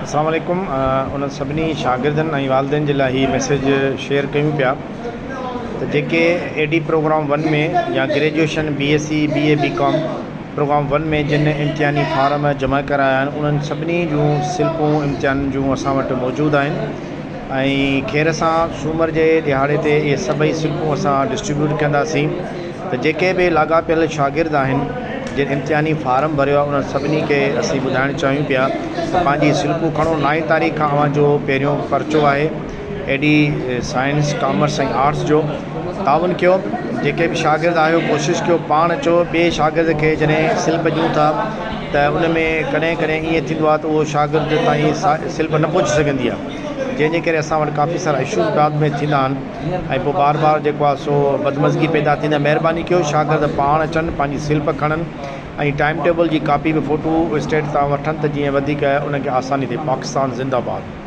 अस्सलाम वालेकुम। उन सभिनी शागिर्दनि ऐं वालिदेन जे लाइ हीअ मैसेज शेयर कयूं पिया त जेके एडी प्रोग्राम 1 में या graduation BSc BA BCom program 1 में जिन इम्तिहानी फार्म जमा कराया आहिनि उन्हनि सभिनी जूं स्लिपूं इम्तिहान जूं असां वटि मौजूदु आहिनि ऐं ख़ैर सां सूमर जे ॾिहाड़े ते इहे सभई स्लिपूं असां डिस्ट्रीब्यूट कंदासीं त जेके बि लाॻापियल शागिर्द आहिनि जिन इम्तिहानी फार्म भरियो आहे उन्हनि सभिनी खे असीं ॿुधाइणु चाहियूं पिया त पंहिंजी स्लिपूं खणो। 9 तारीख़ खां अव्हांजो पहिरियों पर्चो आहे एडी साइंस कॉमर्स ऐं आर्ट्स जो। ताउन कयो, जेके बि शागिर्द आहियो कोशिशि कयो पाण अचो। ॿिए शागिर्द खे जॾहिं स्लिप ॾियूं था त उन में कॾहिं कॾहिं ईअं थींदो आहे त उहो शागिर्द ताईं स्लिप न पहुची सघंदी आहे, जंहिंजे करे असां वटि काफ़ी सारा इशूज़ बाद में थींदा आहिनि ऐं पोइ बार बार जेको आहे सो बदमज़गी पैदा थींदी आहे। महिरबानी कयो शागिर्द पाण अचनि, पंहिंजी स्लिप खणनि ऐं टाइम टेबल जी कापी बि फ़ोटो स्टेट तां वठनि त जीअं वधीक उनखे आसानी थिए। पाकिस्तान ज़िंदाबाद।